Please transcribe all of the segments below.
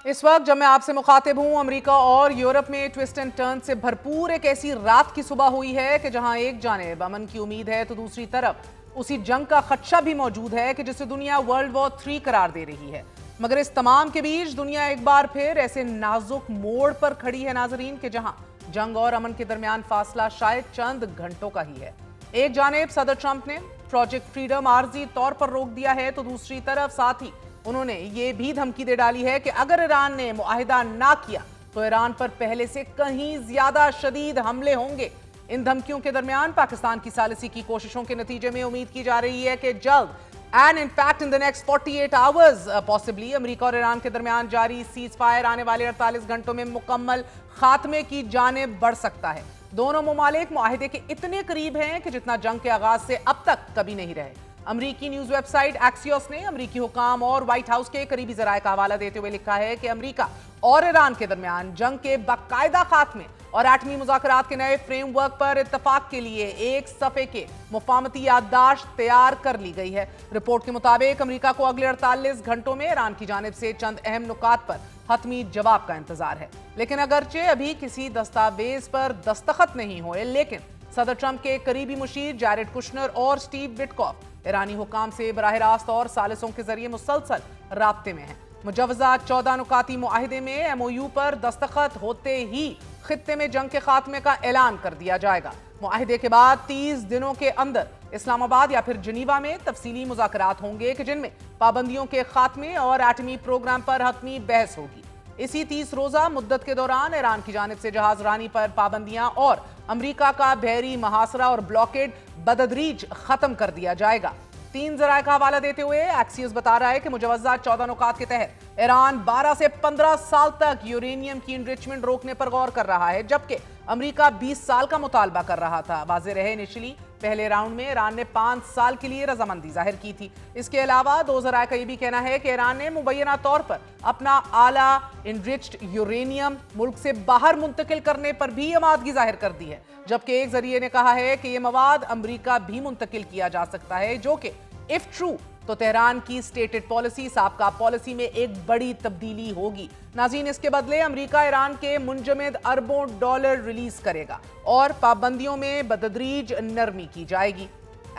इस वक्त जब मैं आपसे मुखातिब हूं, अमेरिका और यूरोप में ट्विस्ट एंड टर्न से भरपूर एक ऐसी रात की सुबह हुई है कि जहां एक जानिब अमन की उम्मीद है तो दूसरी तरफ उसी जंग का खदशा भी मौजूद है कि जिसे दुनिया वर्ल्ड वॉर 3 करार दे रही है। मगर इस तमाम के बीच दुनिया एक बार फिर ऐसे नाजुक मोड़ पर खड़ी है नाजरीन कि जहां जंग और अमन के दरमियान फासला शायद चंद घंटों का ही है। एक जानिब सदर ट्रंप ने प्रोजेक्ट फ्रीडम आर्जी तौर पर रोक दिया है तो दूसरी तरफ साथ ही उन्होंने ये भी धमकी दे डाली है कि अगर ईरान ने मुआहिदा ना किया तो ईरान पर पहले से कहीं ज्यादा शदीद हमले होंगे। इन धमकियों के दरमियान पाकिस्तान की सालिसी की कोशिशों के नतीजे में उम्मीद की जा रही है कि जल्द and in fact in the next 48 hours possibly America और ईरान के दरमियान जारी सीज फायर आने वाले 48 घंटों में मुकम्मल खात्मे की जानिब बढ़ सकता है। दोनों मुमालिक मुआहिदे के इतने करीब हैं कि जितना जंग के आगाज से अब तक कभी नहीं रहे। अमरीकी न्यूज वेबसाइट एक्सियोस ने अमरीकी हुकाम और व्हाइट हाउस के करीबी जराये का हवाला देते हुए लिखा है कि अमरीका और ईरान के दरमियान जंग के बाकायदा खात्मे और एटमी मुज़ाकरात के नए फ्रेमवर्क पर इत्तफाक के लिए एक सफे के मुफाहमती याददाश्त तैयार कर ली गई है। रिपोर्ट के मुताबिक अमरीका को अगले 48 घंटों में ईरान की जानिब से चंद अहम नुकात पर हतमी जवाब का इंतजार है। लेकिन अगरचे अभी किसी दस्तावेज पर दस्तखत नहीं हुए, लेकिन सदर ट्रंप के करीबी मुशीर जैरेड कुशनर और स्टीव विटकॉफ ईरानी हुकाम से बराह रास्त और सालिसों के जरिए मुसलसल राब्ते में हैं। मुजवजा 14 नुकाती मुआहिदे में MOU पर दस्तखत होते ही खित्ते में जंग के खात्मे का ऐलान कर दिया जाएगा। मुआहिदे के बाद 30 दिनों के अंदर इस्लामाबाद या फिर जनीवा में तफसीली मुज़ाकरात होंगे कि जिनमें पाबंदियों के खात्मे और एटमी प्रोग्राम पर हतमी बहस होगी। इसी 30 रोजा मुद्दत के दौरान ईरान की जानिब से जहाज रानी पर पाबंदियां और अमरीका का बहरी महासरा और ब्लॉकेड बददरीज खत्म कर दिया जाएगा। 3 जराये का हवाला देते हुए एक्सियोस बता रहा है कि मुजवजा 14 नुकात के तहत ईरान 12 से 15 साल तक यूरेनियम की इनरिचमेंट रोकने पर गौर कर रहा है, जबकि अमरीका 20 साल का मुतालबा कर रहा था। वाज़ेह रहे इनिशियली पहले राउंड में ईरान ने 5 साल के लिए रजामंदी जाहिर की थी। इसके अलावा 2 जराये का यह भी कहना है कि ईरान ने मुबैना तौर पर अपना आला इनरिच्ड यूरेनियम मुल्क से बाहर मुंतकिल करने पर भी आमादगी जाहिर कर दी है, जबकि एक जरिए ने कहा है कि यह मवाद अमरीका भी मुंतकिल किया जा सकता है, जो कि इफ ट्रू तो तेहरान की स्टेटेड पॉलिसी साबका पॉलिसी में एक बड़ी तब्दीली होगी। नाज़रीन, इसके बदले अमेरिका ईरान के मुंजमद अरबों डॉलर रिलीज करेगा और पाबंदियों में बतदरीज नरमी की जाएगी।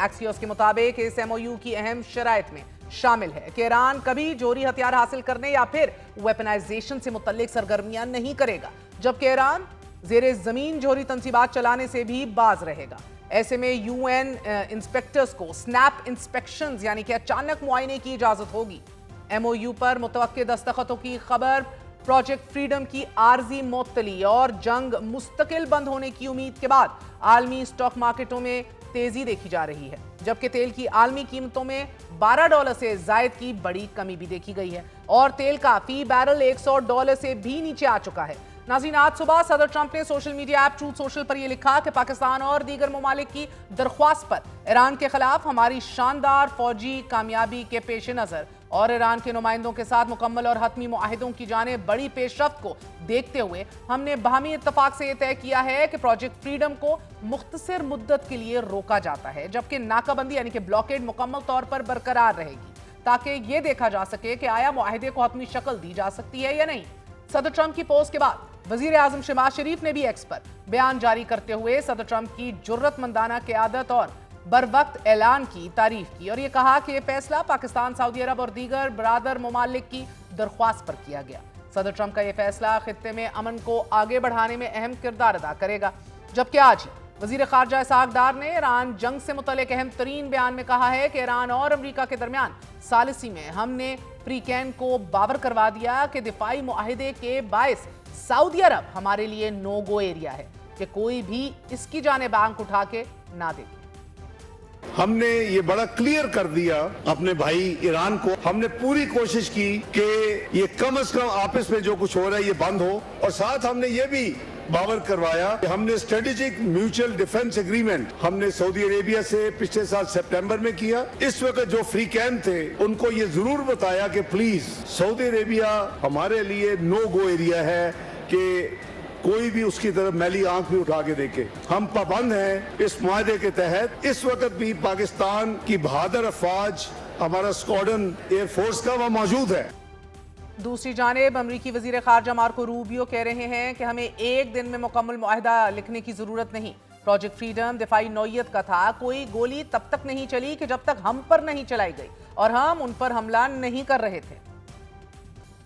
एक्सियोस के मुताबिक इस MOU की अहम शराइत में शामिल है कि ईरान कभी जोहरी हथियार हासिल करने या फिर वेपनाइजेशन से मुतल्लिक सरगर्मियां नहीं करेगा, जबकि ईरान जेरे जमीन जोहरी तंसीबात चलाने से भी बाज रहेगा। ऐसे में UN इंस्पेक्टर्स को स्नैप इंस्पेक्शंस यानी कि अचानक मुआयने की इजाजत होगी। MOU पर मुतवक्के दस्तखतों की खबर, प्रोजेक्ट फ्रीडम की आर्जी मुअत्तली और जंग मुस्तकिल बंद होने की उम्मीद के बाद आलमी स्टॉक मार्केटों में तेजी देखी जा रही है, जबकि तेल की आलमी कीमतों में $12 से जायद की बड़ी कमी भी देखी गई है और तेल का फी बैरल $100 से भी नीचे आ चुका है। नाज़रीन, आज सुबह सदर ट्रंप ने social media app truth social पर यह लिखा कि पाकिस्तान और दीगर ममालिक की दरख्वास्त पर ईरान के खिलाफ हमारी शानदार फौजी कामयाबी के पेश नजर और ईरान के नुमाइंदों के साथ मुकम्मल और हतमी मुआहिदों की जानिब बड़ी पेशरफ्त को देखते हुए हमने बाहमी इत्तफाक से यह तय किया है कि प्रोजेक्ट फ्रीडम को मुख्तसर मुद्दत के लिए रोका जाता है, जबकि नाकाबंदी यानी कि ब्लॉकेड मुकम्मल तौर पर बरकरार रहेगी, ताकि यह देखा जा सके कि आया मुआहिदे को हतमी शक्ल दी जा सकती है या नहीं। सदर ट्रंप की पोस्ट के बाद वजीर आजम शहबाज शरीफ ने भी एक्स पर बयान जारी करते हुए सदर ट्रंप की जुर्रतमंदाना क़यादत और बर वक्त ऐलान की तारीफ की और यह कहा कि यह फैसला पाकिस्तान, सऊदी अरब और दीगर बरादर ममालिक की दरख्वास्त पर किया गया। सदर ट्रंप का यह फैसला खित्ते में अमन को आगे बढ़ाने में अहम किरदार अदा करेगा, जबकि आज ही वजीर खारजा इसहाक डार ने ईरान जंग से मुतल्लिक अहम तरीन बयान में कहा है कि ईरान और अमरीका के दरमियान सालिसी में हमने प्रीकैन को बावर करवा दिया कि दिफाई मुआहिदे के बायस सऊदी अरब हमारे लिए नो गो एरिया है कि कोई भी इसकी जानिब आंख उठा के ना देखे। हमने ये बड़ा क्लियर कर दिया अपने भाई ईरान को। हमने पूरी कोशिश की कि ये कम से कम आपस में जो कुछ हो रहा है ये बंद हो, और साथ हमने ये भी बावर करवाया कि हमने स्ट्रेटेजिक म्यूचुअल डिफेंस एग्रीमेंट हमने सऊदी अरेबिया से पिछले साल सितंबर में किया। इस वक्त जो फ्री कैंप थे उनको ये जरूर बताया कि प्लीज सऊदी अरेबिया हमारे लिए नो गो एरिया है कि कोई भी उसकी तरफ मैली आंख भी उठा के देखे। हम पाबंद हैं इस मुआहदे के तहत। इस वक्त भी पाकिस्तान की बहादुर अफवाज, हमारा स्क्वाड्रन एयरफोर्स का वहां मौजूद है। दूसरी जानिब अमरीकी वजीर खारजा मार्को रूबियो कह रहे हैं कि हमें एक दिन में मुकम्मल मुआहदा लिखने की जरूरत नहीं। प्रोजेक्ट फ्रीडम दिफाई नौयत का था, कोई गोली तब तक नहीं चली कि जब तक हम पर नहीं चलाई गई और हम उन पर हमला नहीं कर रहे थे।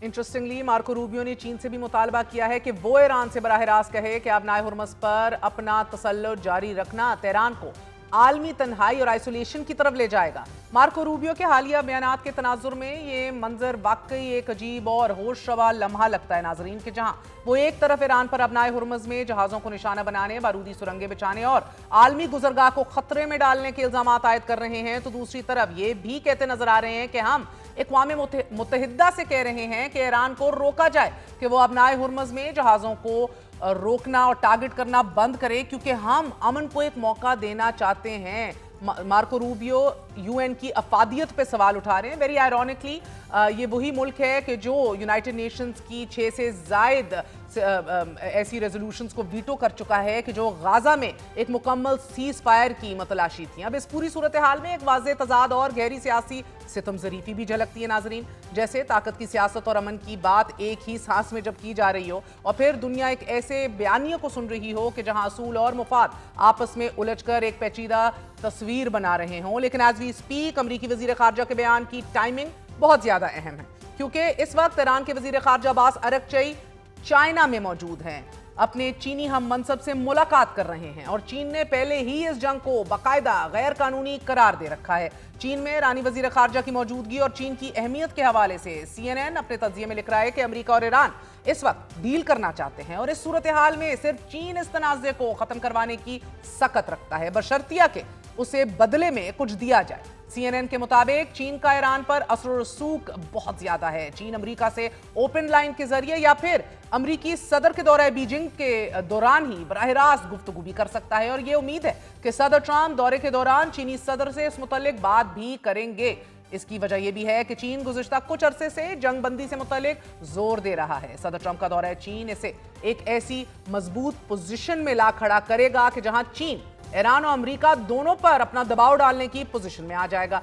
इंटरेस्टिंगली मार्को रूबियो ने चीन से भी मुतालबा किया है कि वो ईरान से बराह रास्त कहे कि अब नाए हुर्मुज़ पर अपना तसल्लुत जारी रखना तेहरान को आलमी तन्हाई और आइसोलेशन की तरफ ले जाएगा। मार्को रूबियो के हालिया बयानात के तनाजुर में ये मंजर वाकई एक अजीब और होशरवा लम्हा लगता है नाजरीन, के जहां वो एक तरफ ईरान पर अपनाए हुर्मुज़ में जहाज़ों को निशाना बनाने, बारूदी सुरंगें बिछाने और आलमी गुजरगाह को खतरे में डालने के इल्जाम आयद कर रहे हैं, तो दूसरी तरफ ये भी कहते नजर आ रहे हैं कि हम अक़वाम मुत्तहिदा से कह रहे हैं कि ईरान को रोका जाए कि वो अपनाए हुर्मुज़ में जहाज़ों को रोकना और टारगेट करना बंद करे, क्योंकि हम अमन को एक मौका देना चाहते हैं। मार्को रूबियो यूएन की अफादियत पे सवाल उठा रहे हैं। वेरी आयरॉनिकली ये वही मुल्क है कि जो यूनाइटेड नेशंस की 6 से ज़ायद ऐसी रेजोल्यूशंस को वीटो कर चुका है कि जो गाजा में एक मुकम्मल सीज फायर की मतलाशी थी। अब इस पूरी सूरत हाल में एक वाज़ेह तजाद और गहरी सियासी सितम ज़रीफ़ी भी झलकती है नाजरीन, जैसे ताकत की सियासत और अमन की बात एक ही सांस में जब की जा रही हो और फिर दुनिया एक ऐसे बयानिए को सुन रही हो कि जहां असूल और मुफाद आपस में उलझकर एक पेचीदा तस्वीर बना रहे हों। लेकिन एज वी स्पीक अमरीकी वज़ीर ख़ारजा के बयान की टाइमिंग बहुत ज़्यादा अहम है, क्योंकि इस वक्त ईरान के वज़ीर ख़ारजा अब्बास अरगची चाइना में मौजूद हैं, अपने चीनी हम मनसब से मुलाकात कर रहे हैं और चीन ने पहले ही इस जंग को बाकायदा गैर कानूनी करार दे रखा है। चीन में ईरानी वजीर खारजा की मौजूदगी और चीन की अहमियत के हवाले से CNN अपने तज्जिये में लिख रहा है कि अमेरिका और ईरान इस वक्त डील करना चाहते हैं और इस सूरत हाल में सिर्फ चीन इस तनाज़े को खत्म करवाने की सकत रखता है, बशर्तिया के उसे बदले में कुछ दिया जाए। CNN के मुताबिक चीन का ईरान पर असर और रसूख बहुत ज्यादा है। चीन अमेरिका से ओपन लाइन के जरिए या फिर अमेरिकी सदर के दौरे बीजिंग के दौरान ही बराह रास्त गुफ्तगू भी कर सकता है और ये उम्मीद है कि सदर ट्रंप दौरे के दौरान चीनी सदर से इस मुतल्लिक बात भी करेंगे। इसकी वजह यह भी है कि चीन गुज़िश्ता कुछ अरसे से जंग बंदी से मुतल्लिक जोर दे रहा है। सदर ट्रंप का दौरा चीन इसे एक ऐसी मजबूत पोजीशन में ला खड़ा करेगा कि जहां चीन ईरान और अमेरिका दोनों पर अपना दबाव डालने की पोजीशन में आ जाएगा।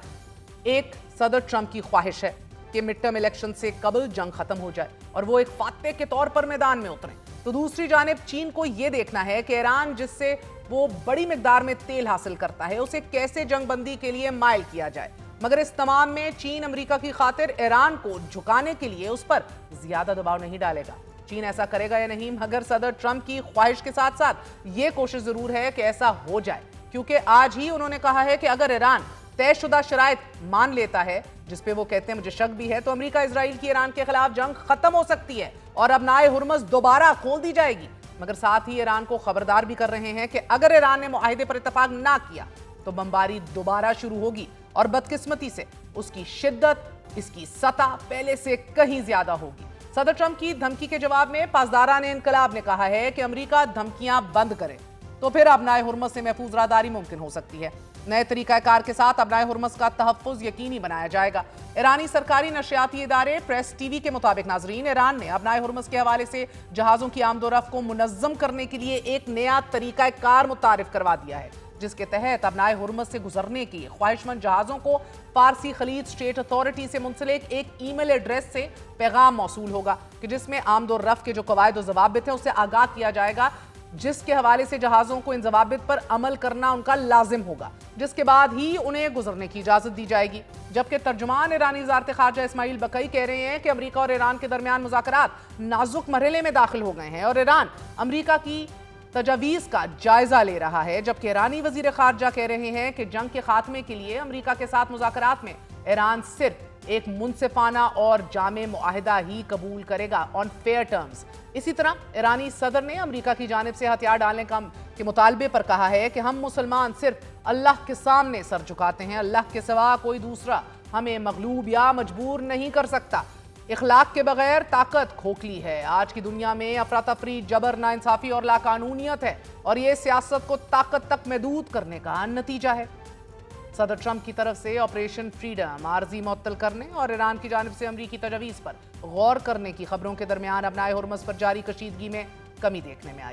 एक सदर ट्रंप की ख्वाहिश है कि मिड टर्म इलेक्शन से कबल जंग खत्म हो जाए और वो एक फातह के तौर पर मैदान में उतरे, तो दूसरी जानिब चीन को यह देखना है कि ईरान जिससे वो बड़ी मिकदार में तेल हासिल करता है उसे कैसे जंग बंदी के लिए माइल किया जाए। मगर इस तमाम में चीन अमेरिका की खातिर ईरान को झुकाने के लिए उस पर ज्यादा दबाव नहीं डालेगा। चीन ऐसा करेगा या नहीं, मगर सदर ट्रंप की ख्वाहिश के साथ साथ ये कोशिश जरूर है कि ऐसा हो जाए, क्योंकि आज ही उन्होंने कहा है कि अगर ईरान तयशुदा शराइत मान लेता है, जिसपे वो कहते हैं मुझे शक भी है, तो अमेरिका इजराइल की ईरान के खिलाफ जंग खत्म हो सकती है और अब नाए हुर्मुज़ दोबारा खोल दी जाएगी। मगर साथ ही ईरान को खबरदार भी कर रहे हैं कि अगर ईरान ने मुआहिदे पर इत्तफाक ना किया तो बमबारी दोबारा शुरू होगी और बदकिस्मती से उसकी शिद्दत, इसकी सतह पहले से कहीं ज्यादा होगी। सदर ट्रंप की धमकी के जवाब में पासदारान इनकलाब ने कहा है कि अमेरिका धमकियां बंद करे तो फिर अपनाए हुर्मुज़ से महफूज राहदारी मुमकिन हो सकती है। नए तरीकाकार के साथ अपनाए हुर्मुज़ का तहफ़्फ़ुज़ यकीनी बनाया जाएगा। ईरानी सरकारी नशरियाती इदारे प्रेस टीवी के मुताबिक नाजरीन, ईरान ने अपनाए हुर्मुज़ के हवाले से जहाज़ों की आमदोरफ्त को मुनज़्ज़म करने के लिए एक नया तरीकाकार मुतारिफ करवा दिया है, जिसके तहत अपनाए हुर्मुज़ से गुजरने की ख्वाहिशमंद जहाज़ों को फारसी खलीज स्टेट अथॉरिटी से मुंसलिक एक ईमेल एड्रेस से पैगाम मौसूल होगा कि जिसमें आमदोरफ्त के जो कवायद और ज़वाबित हैं उससे आगाह किया जाएगा, जिसके हवाले से जहाज़ों को इन ज़वाबित पर अमल करना उनका लाजिम होगा, जिसके बाद ही उन्हें गुजरने की इजाज़त दी जाएगी। जबकि तर्जुमान ईरानी वज़ारत ख़ारजा इस्माइल बकई कह रहे हैं कि अमेरिका और ईरान के दरमियान मुज़ाकरात नाजुक मरहले में दाखिल हो गए हैं और ईरान अमेरिका की तजावीज़ का जायजा ले रहा है, जबकि ईरानी वज़ीर ख़ारजा कह रहे हैं कि जंग के खात्मे के लिए अमेरिका के साथ मुज़ाकरात में ईरान सिर्फ एक मुनसिफाना और जामे मुआहिदा ही कबूल करेगा ऑन फेयर टर्म्स। इसी तरह ईरानी सदर ने अमेरिका की जानिब से हथियार डालने के मुतालबे पर कहा है कि हम मुसलमान सिर्फ अल्लाह के सामने सर झुकाते हैं, अल्लाह के सिवा कोई दूसरा हमें मगलूब या मजबूर नहीं कर सकता। इखलाक के बगैर ताकत खोखली है। आज की दुनिया में अफरा तफरी, जबर, नाइंसाफी और लाकानूनियत है और ये सियासत को ताकत तक महदूद करने का नतीजा है। सदर ट्रंप की तरफ से ऑपरेशन फ्रीडम आर्जी मुअत्तल करने और ईरान की जानिब से अमरीकी तजवीज़ पर गौर करने की खबरों के दरमियान अपनाए हुर्मुज़ पर जारी कशीदगी में कमी देखने में आई।